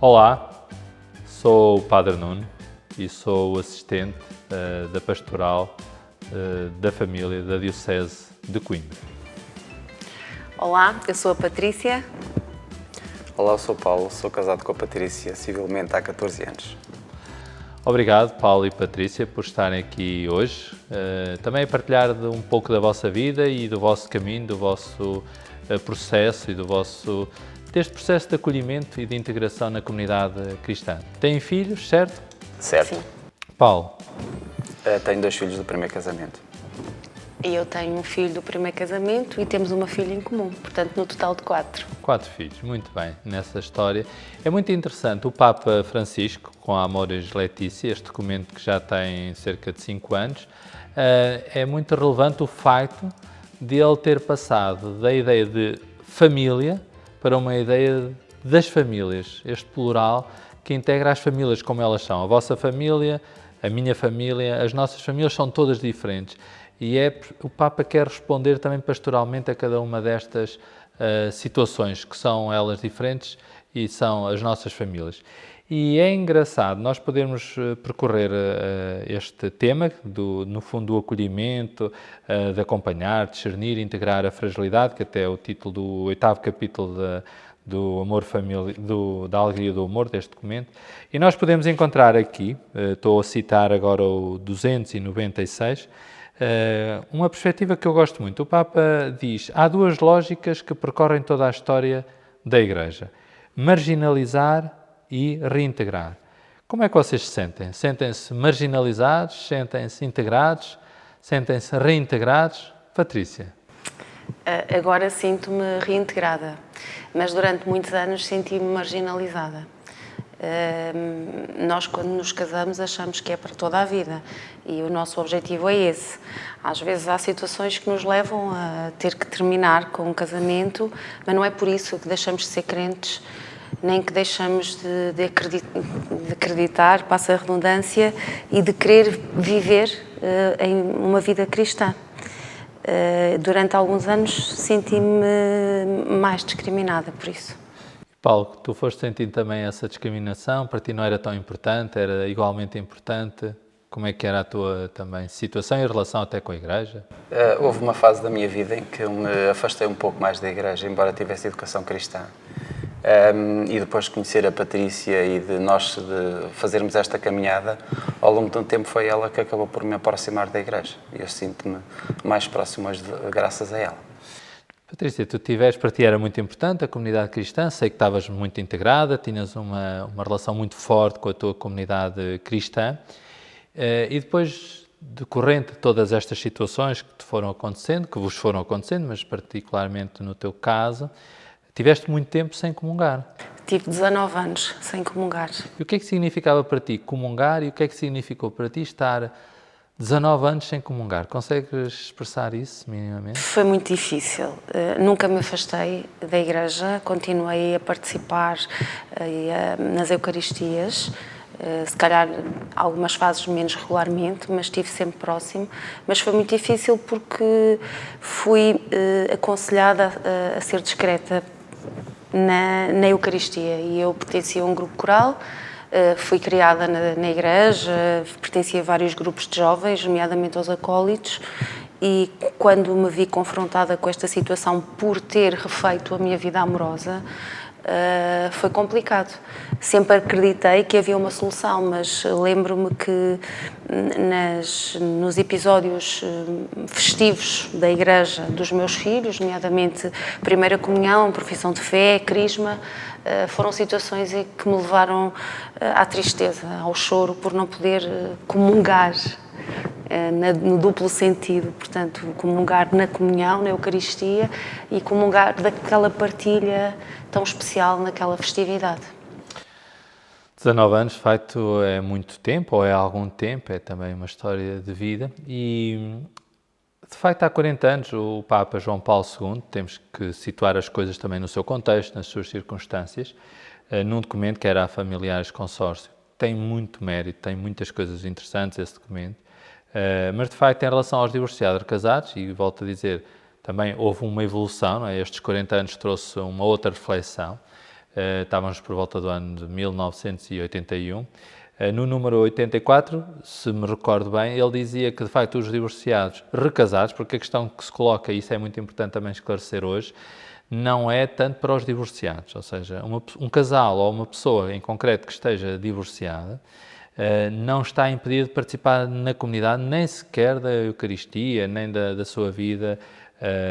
Olá, sou o Padre Nuno e sou o assistente da pastoral da família da Diocese de Coimbra. Olá, eu sou a Patrícia. Olá, eu sou o Paulo, sou casado com a Patrícia civilmente há 14 anos. Obrigado, Paulo e Patrícia, por estarem aqui hoje, também a partilhar um pouco da vossa vida e do vosso caminho, do vosso processo e deste processo de acolhimento e de integração na comunidade cristã. Têm filhos, certo? Certo. Sim. Paulo? Tenho 2 filhos do primeiro casamento. E eu tenho um filho do primeiro casamento e temos uma filha em comum, portanto, no total de 4. 4 filhos, muito bem, nessa história. É muito interessante, o Papa Francisco, com a Amoris Laetitia, este documento que já tem cerca de 5 anos, é muito relevante o facto de ele ter passado da ideia de família para uma ideia das famílias, este plural que integra as famílias como elas são. A vossa família, a minha família, as nossas famílias são todas diferentes. E o Papa quer responder também pastoralmente a cada uma destas situações, que são elas diferentes e são as nossas famílias. E é engraçado nós podermos percorrer este tema, no fundo, do acolhimento, de acompanhar, discernir, integrar a fragilidade, que até é o título do 8º capítulo do Amor Família, da Alegria do Amor, deste documento. E nós podemos encontrar aqui, estou a citar agora o 296, uma perspectiva que eu gosto muito. O Papa diz: há 2 lógicas que percorrem toda a história da Igreja: marginalizar e reintegrar. Como é que vocês se sentem? Sentem-se marginalizados? Sentem-se integrados? Sentem-se reintegrados? Patrícia? Agora sinto-me reintegrada, mas durante muitos anos senti-me marginalizada. Nós, quando nos casamos, achamos que é para toda a vida e o nosso objetivo é esse. Às vezes há situações que nos levam a ter que terminar com um casamento, mas não é por isso que deixamos de ser crentes, nem que deixamos de acreditar, passa a redundância, e de querer viver em uma vida cristã. Durante alguns anos senti-me mais discriminada por isso. Paulo, tu foste sentindo também essa discriminação, para ti não era tão importante, era igualmente importante? Como é que era a tua também situação em relação até com a Igreja? Houve uma fase da minha vida em que eu me afastei um pouco mais da Igreja, embora tivesse educação cristã. E depois de conhecer a Patrícia e de fazermos esta caminhada, ao longo de um tempo foi ela que acabou por me aproximar da Igreja. E eu sinto-me mais próximo hoje graças a ela. Patrícia, para ti era muito importante a comunidade cristã, sei que estavas muito integrada, tinhas uma relação muito forte com a tua comunidade cristã, e depois, decorrente de todas estas situações que vos foram acontecendo, mas particularmente no teu caso, tiveste muito tempo sem comungar. Tive 19 anos sem comungar. E o que é que significava para ti comungar e o que é que significou para ti estar 19 anos sem comungar? Consegues expressar isso minimamente? Foi muito difícil. Nunca me afastei da Igreja, continuei a participar nas Eucaristias, se calhar algumas fases menos regularmente, mas estive sempre próximo. Mas foi muito difícil porque fui aconselhada a ser discreta na Eucaristia, e eu pertencia a um grupo coral. Fui criada na Igreja, pertencia a vários grupos de jovens, nomeadamente aos acólitos, e quando me vi confrontada com esta situação por ter refeito a minha vida amorosa, foi complicado. Sempre acreditei que havia uma solução, mas lembro-me que nos episódios festivos da Igreja dos meus filhos, nomeadamente Primeira Comunhão, Profissão de Fé, Crisma, foram situações que me levaram à tristeza, ao choro, por não poder comungar no duplo sentido, portanto, comungar na comunhão, na Eucaristia, e comungar daquela partilha tão especial naquela festividade. 19 anos, de facto, é muito tempo, ou é algum tempo, é também uma história de vida. E, de facto, há 40 anos, o Papa João Paulo II, temos que situar as coisas também no seu contexto, nas suas circunstâncias, num documento que era a Familiares Consórcio. Tem muito mérito, tem muitas coisas interessantes esse documento, mas, de facto, em relação aos divorciados casados, e volto a dizer, também houve uma evolução, não é? Estes 40 anos trouxe uma outra reflexão, Estávamos por volta do ano de 1981. No número 84, se me recordo bem, ele dizia que, de facto, os divorciados recasados, porque a questão que se coloca, e isso é muito importante também esclarecer hoje, não é tanto para os divorciados, ou seja, um casal ou uma pessoa em concreto que esteja divorciada não está impedido de participar na comunidade, nem sequer da Eucaristia, nem da sua vida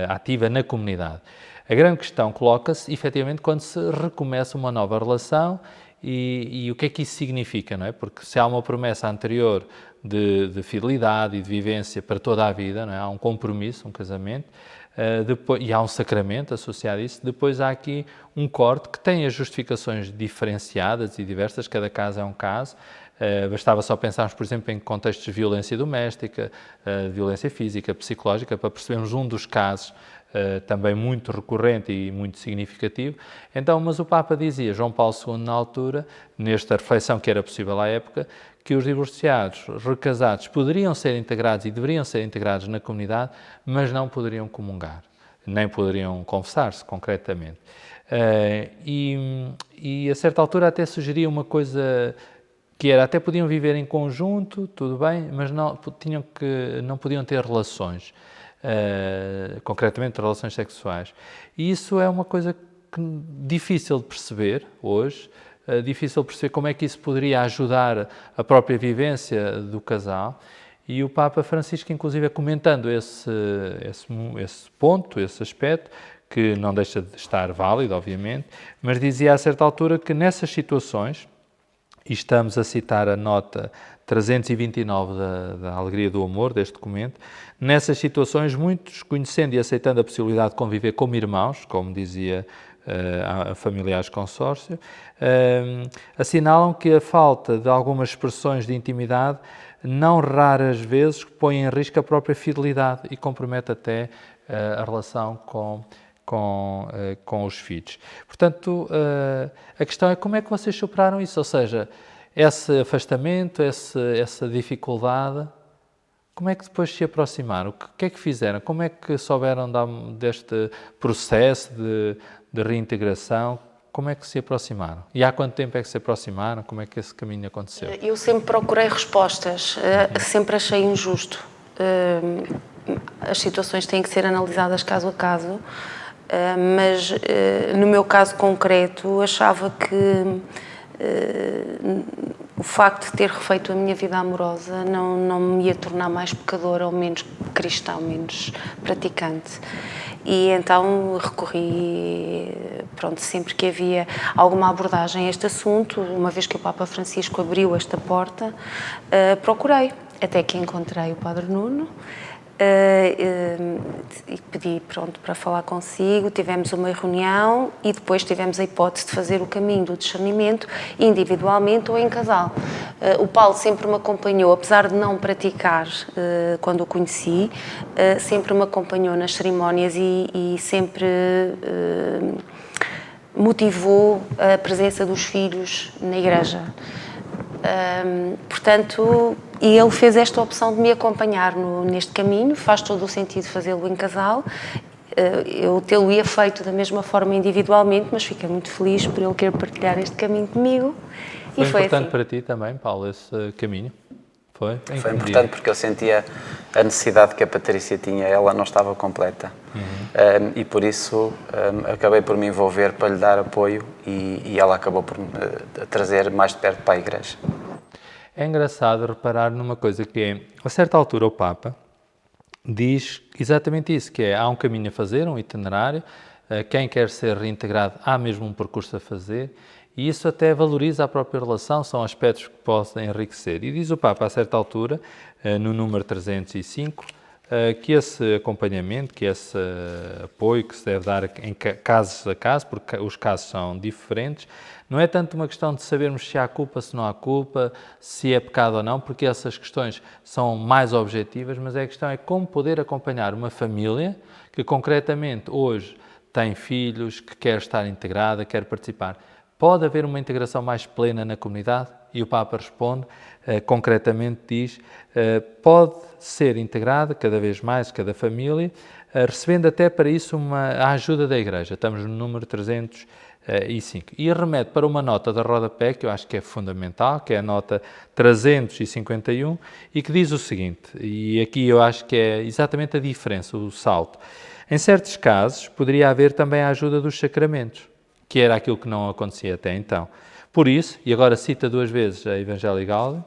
ativa na comunidade. A grande questão coloca-se, efetivamente, quando se recomeça uma nova relação e o que é que isso significa, não é? Porque se há uma promessa anterior de fidelidade e de vivência para toda a vida, não é? Há um compromisso, um casamento, e há um sacramento associado a isso, depois há aqui um corte que tem as justificações diferenciadas e diversas, cada caso é um caso. Bastava só pensarmos, por exemplo, em contextos de violência doméstica, violência física, psicológica, para percebermos um dos casos também muito recorrente e muito significativo. Então, mas o Papa dizia, João Paulo II, na altura, nesta reflexão que era possível à época, que os divorciados recasados poderiam ser integrados e deveriam ser integrados na comunidade, mas não poderiam comungar, nem poderiam confessar-se concretamente. E a certa altura até sugeria uma coisa que era, até podiam viver em conjunto, tudo bem, mas não podiam ter relações, concretamente relações sexuais. E isso é uma coisa difícil de perceber hoje, difícil de perceber como é que isso poderia ajudar a própria vivência do casal. E o Papa Francisco, inclusive, comentando esse ponto, esse aspecto, que não deixa de estar válido, obviamente, mas dizia a certa altura que nessas situações, e estamos a citar a nota 329 da Alegria do Amor, deste documento, nessas situações, muitos, conhecendo e aceitando a possibilidade de conviver como irmãos, como dizia a familiares consórcio, assinalam que a falta de algumas expressões de intimidade não raras vezes põe em risco a própria fidelidade e compromete até a relação com os filhos. Portanto, a questão é como é que vocês superaram isso, ou seja, esse afastamento, essa dificuldade, como é que depois se aproximaram? O que é que fizeram? Como é que souberam deste processo de reintegração? Como é que se aproximaram? E há quanto tempo é que se aproximaram? Como é que esse caminho aconteceu? Eu sempre procurei respostas, sempre achei injusto. As situações têm que ser analisadas caso a caso, mas no meu caso concreto achava que o facto de ter refeito a minha vida amorosa não me ia tornar mais pecadora ou menos cristã, menos praticante. E então recorri, sempre que havia alguma abordagem a este assunto, uma vez que o Papa Francisco abriu esta porta, procurei, até que encontrei o Padre Nuno, e pedi para falar consigo, tivemos uma reunião e depois tivemos a hipótese de fazer o caminho do discernimento individualmente ou em casal. O Paulo sempre me acompanhou, apesar de não praticar quando o conheci, sempre me acompanhou nas cerimónias e sempre motivou a presença dos filhos na igreja. Portanto, e ele fez esta opção de me acompanhar neste caminho, faz todo o sentido fazê-lo em casal. Eu tê-lo-ia feito da mesma forma individualmente, mas fiquei muito feliz por ele querer partilhar este caminho comigo. Foi importante assim. para ti também, Paulo, esse caminho? Foi importante porque eu sentia a necessidade que a Patrícia tinha, ela não estava completa. E por isso acabei por me envolver para lhe dar apoio e ela acabou por me trazer mais de perto para a igreja. É engraçado reparar numa coisa que é, a certa altura o Papa diz exatamente isso, que é, há um caminho a fazer, um itinerário, quem quer ser reintegrado há mesmo um percurso a fazer, e isso até valoriza a própria relação, são aspectos que podem enriquecer. E diz o Papa, a certa altura, no número 305, que esse acompanhamento, que esse apoio que se deve dar em casos a caso, porque os casos são diferentes, não é tanto uma questão de sabermos se há culpa, se não há culpa, se é pecado ou não, porque essas questões são mais objetivas, mas a questão é como poder acompanhar uma família que concretamente hoje tem filhos, que quer estar integrada, quer participar. Pode haver uma integração mais plena na comunidade? E o Papa responde, concretamente diz, pode ser integrada cada vez mais cada família, recebendo até para isso a ajuda da Igreja. Estamos no número 305. E remete para uma nota da rodapé, que eu acho que é fundamental, que é a nota 351, e que diz o seguinte, e aqui eu acho que é exatamente a diferença, o salto. Em certos casos, poderia haver também a ajuda dos sacramentos, que era aquilo que não acontecia até então. Por isso, e agora cita 2 vezes a Evangelii Gaudium,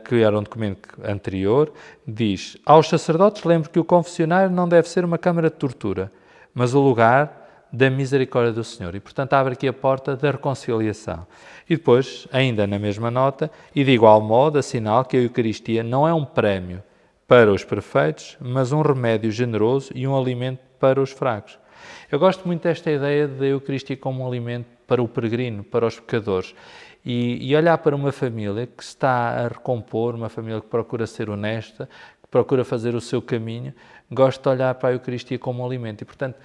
que era um documento anterior, diz: aos sacerdotes lembro que o confessionário não deve ser uma câmara de tortura, mas o lugar da misericórdia do Senhor. E, portanto, abre aqui a porta da reconciliação. E depois, ainda na mesma nota, e de igual modo, assinala que a Eucaristia não é um prémio para os perfeitos, mas um remédio generoso e um alimento para os fracos. Eu gosto muito desta ideia da Eucaristia como um alimento para o peregrino, para os pecadores. E olhar para uma família que se está a recompor, uma família que procura ser honesta, que procura fazer o seu caminho, gosto de olhar para a Eucaristia como um alimento. E, portanto,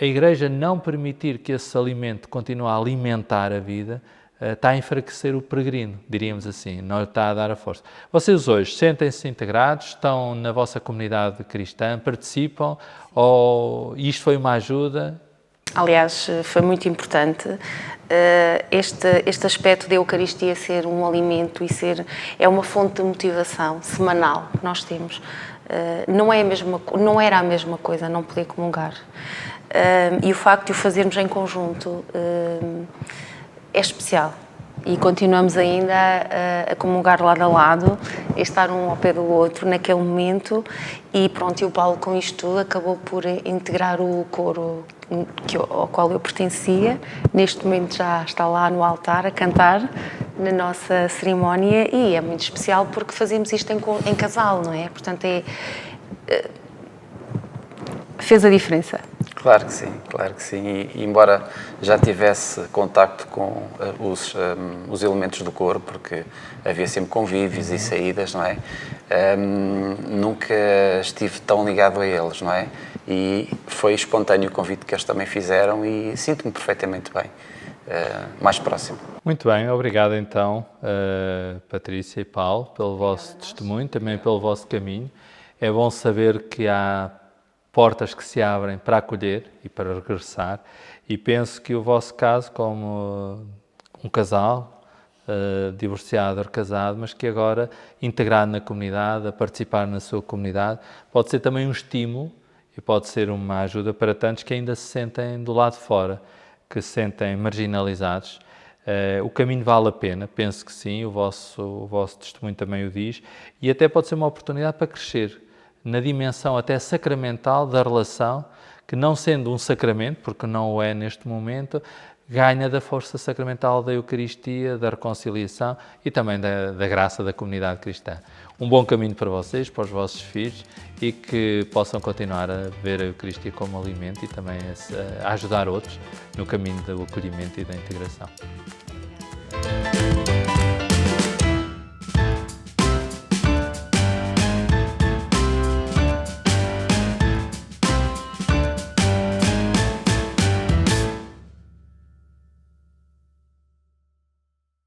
a Igreja não permitir que esse alimento continue a alimentar a vida, está a enfraquecer o peregrino, diríamos assim, não está a dar a força. Vocês hoje sentem-se integrados, estão na vossa comunidade cristã, participam, ou isto foi uma ajuda? Aliás, foi muito importante este aspecto da Eucaristia ser um alimento e é uma fonte de motivação semanal que nós temos. Não era a mesma coisa não poder comungar. E o facto de o fazermos em conjunto é especial. E continuamos ainda a comungar lado a lado, a estar um ao pé do outro naquele momento. E pronto, e o Paulo com isto tudo acabou por integrar o coro ao qual eu pertencia. Neste momento já está lá no altar a cantar na nossa cerimónia e é muito especial porque fazemos isto em casal, não é? Portanto, fez a diferença. Claro que sim, claro que sim. E embora já tivesse contacto com os elementos do coro, porque havia sempre convívios e saídas, não é? Nunca estive tão ligado a eles, não é? E foi espontâneo o convite que eles também fizeram e sinto-me perfeitamente bem, mais próximo. Muito bem, obrigado então, Patrícia e Paulo, pelo vosso testemunho, também pelo vosso caminho. É bom saber que há portas que se abrem para acolher e para regressar, e penso que o vosso caso, como um casal, divorciado ou recasado, mas que agora, integrado na comunidade, a participar na sua comunidade, pode ser também um estímulo e pode ser uma ajuda para tantos que ainda se sentem do lado de fora, que se sentem marginalizados. O caminho vale a pena, penso que sim, o vosso testemunho também o diz, e até pode ser uma oportunidade para crescer na dimensão até sacramental da relação, que não sendo um sacramento, porque não o é neste momento, ganha da força sacramental da Eucaristia, da reconciliação e também da graça da comunidade cristã. Um bom caminho para vocês, para os vossos filhos, e que possam continuar a ver a Eucaristia como alimento e também a ajudar outros no caminho do acolhimento e da integração.